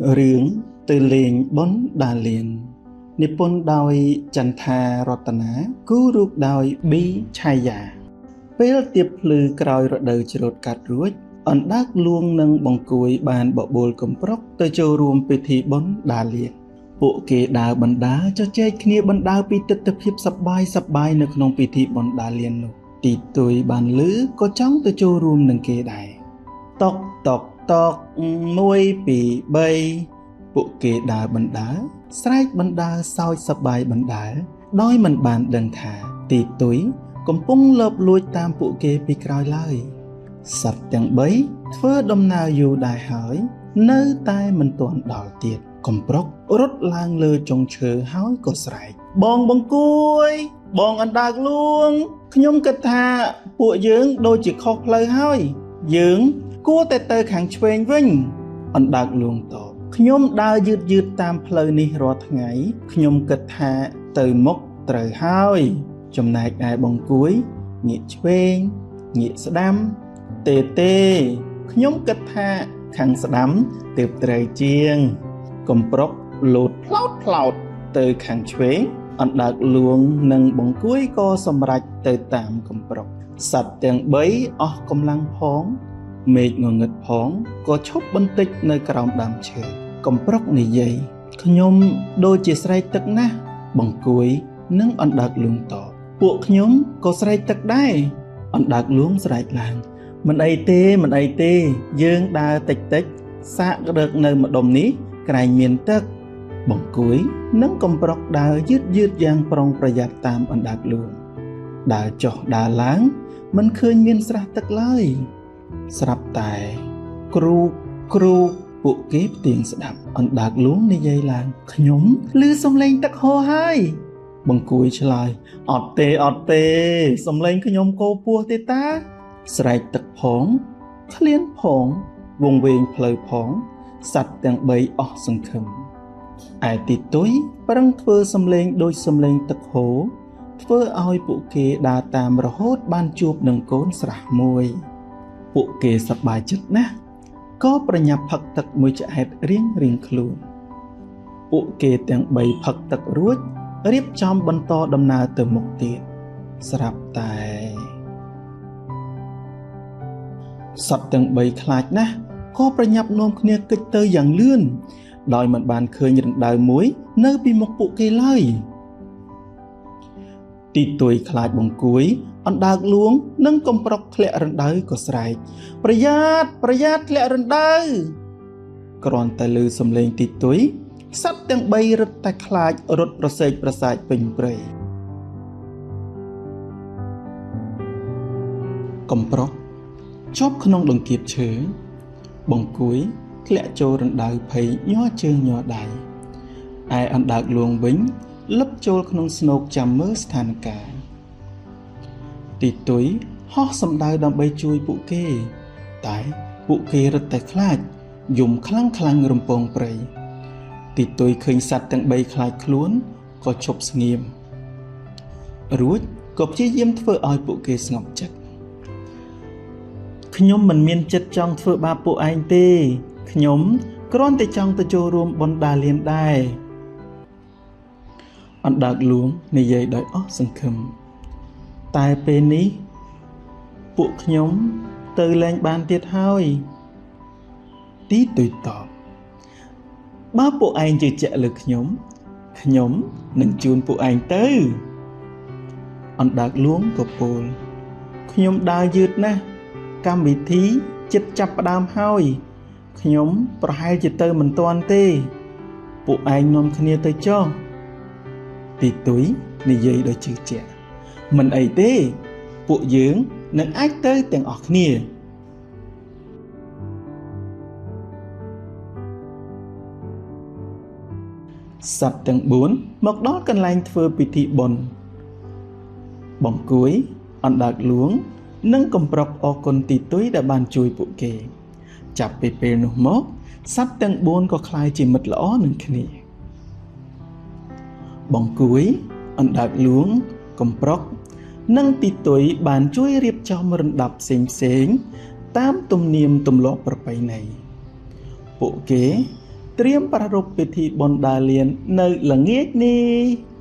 Riêng từ liền bốn đà liềnนิพนธ์ដោយចន្ទថារតនាគូរូបដោយប៊ីឆាយាពេលទៀបភ្លឺក្រោយរដូវច្រូតកាត់រួចអណ្ដើកលួងនិងបង្គួយបានបបួលកំប្រុកទៅចូលរួមពិធីបុណ្យដាលៀនពួកគេដើរបណ្ដើរជជែកគ្នាបណ្ដើរពីទិដ្ឋភាពសប្បាយនៅក្នុងពិធីបុណ្យដាលៀននោះទីទុយបានលឺក៏ចង់ទៅចូលរួមនឹងគេដែរតុក1 2 3ពួកគេដើរបណ្ដើរស្រែកបណ្ដើរសើចសប្បាយបណ្ដើរដោយមិនបានដឹងថាទីទុយកំពុងលបលួចតាមពួកគេពីក្រោយឡើយសត្វទាំង3ធ្វើដំណើរយូរដែរហើយនៅតែមិនទាន់ដល់ទៀតកំប្រុករត់ឡើងលើចុងឈើហើយក៏ស្រែកបងបង្គួយបងអណ្ដើកលួងខ្ញុំគិតថាពួកយើងដូចជាខុសផ្លូវហើយយើងគួរតែទៅខាងឆ្វេងវិញអណ្ដើកលួងតបខ្ញុំដើរយឺតតាមផ្លូវនេះរាល់ថ្ងៃខ្ញុំគិតថាទៅមុខត្រូវហើយចំណែកឯបង្គួយងាកឆ្វេងងាកស្ដាំទេខ្ញុំគិតថាខាងស្ដាំទើបត្រូវជាងកំប្រុកលោតផ្លោតទៅខាងឆ្វេងអណ្ដើកលួងនិងបង្គួយក៏សម្រេចទៅតាមកំប្រុកសត្វទាំង3អស់កម្លាំងផងមេឃងងឹតផងក៏ឈប់បន្តិចនៅក្រោមដើមឈើកំប្រុកនិយាយខ្ញុំដូចជាស្រែកទឹកណាស់បង្គួយនិងអណ្ដើកលួងតបពួកខ្ញុំក៏ស្រែកទឹកដែរអណ្ដើកលួងស្រែកឡើងមិនអីទេយើងដើរតិចសាកដឹកនៅម្ដុំនេះក្រែងមានទឹកបង្គួយនិងកំប្រុកដើរយឺតយ៉ាងប្រុងប្រយ័ត្នតាមអណ្ដើកលួងដើរចុះដើរឡើងមិនឃើញមានស្រះទឹកឡើយស្រាប់តែគ្រូពួកគេផ្ទៀងស្ដាប់អណ្ដើកលួងនិយាយឡើងខ្ញុំឮសំឡេងទឹកហូរហើយបង្គួយឆ្លើយអត់ទេសំឡេងខ្ញុំគោពោះទេតាស្រែកទឹកផងឃ្លានផងវង្វេងផ្លូវផងសត្វទាំង3អស់សង្ឃឹមឯទីទុយប្រឹងធ្វើសំឡេងដូចសំឡេងទឹកហូរធ្វើឲ្យពួកគេដើរតាមរហូតបានជួបនឹងកូនស្រះមួយពួកគេសប្បាយចិត្តណាស់ក៏ប្រញាប់ផឹកទឹកមួយឆ្អែតរៀងខ្លួនពួកគេទាំង3ផឹកទឹករួចរៀបចំបន្តដំណើរទៅមុខទៀតស្រាប់តែសត្វទាំង3ខ្លាចណាស់ក៏ប្រញាប់នាំគ្នាគេចទៅយ៉ាងលឿនដោយមិនបានឃើញរណ្ដៅមួយនៅពីមុខពួកគេឡើយទីទុយខ្លាចបង្គួយអណ្ដើកលួងនិងកំប្រុកធ្លាក់រណ្ដៅក៏ស្រែកប្រយ័ត្នធ្លាក់រណ្ដៅគ្រាន់តែឮសំឡេងទីទុយសត្វទាំង3រត់តែខ្លាចរត់ប្រសេកប្រសាចពេញព្រៃកំប្រុកជាប់ក្នុងដង្កៀបឈើបង្គួយធ្លាក់ចូលរណ្ដៅភ័យញ័រជើងញ័រដៃឯអណ្ដើកលួងវិញលឹបចូលក្នុងស្នូកចាំមើលស្ថានភាពទីទុយហោះសំដៅដើម្បីជួយពួកគេតែពួកគេរត់តែខ្លាចយំខ្លាំងរំពងព្រៃទីទុយឃើញសត្វទាំង3ខ្លាចខ្លួនក៏ឈប់ស្ងៀមរួចក៏ព្យាយាមធ្វើឲ្យពួកគេស្ងប់ចិត្តខ្ញុំមិនមានចិត្តចង់ធ្វើបាបពួកឯងទេខ្ញុំគ្រាន់តែចង់ទៅចូលរួមបុណ្យដាលៀនដែរអណ្ដើកលួងនិយាយដោយអស់សង្ឃឹមតែពេលនេះពួកខ្ញុំទៅលែងបានទៀតហើយទីទុយតបបើពួកឯងជឿជាក់លើខ្ញុំនឹងជូនពួកឯងទៅអណ្ដើកលួងក៏ពោលខ្ញុំដើរយឺតណាស់កម្មវិធីជិតចាប់ផ្ដើមហើយខ្ញុំប្រហែលជាទៅមិនទាន់ទេពួកឯងនាំគ្នាទៅចុះទីទុយនិយាយដោយជឿជាក់មិនអីទេពួកយើងនឹងអាចទៅទាំងអស់គ្នាសត្វទាំង4មកដល់កន្លែងធ្វើពិធីបុណ្យបង្គួយអណ្ដើកលួងនិងកំប្រុកអរគុណទីទុយដែលបានជួយពួកគេចាប់ពីពេលនោះមកសត្វទាំង4ក៏ក្លាយជាមិត្តល្អនឹងគ្នាបង្គួយអណ្ដើកលួងកំប្រុកនិងទីទុយបានជួយរៀបចំរណ្ដាប់ផ្សេងតាមទំនៀមទម្លាប់ប្រពៃណីពួកគេ ត្រៀមប្រារព្ធពិធីបុណ្យដើរលាននៅល្ងាចនេះ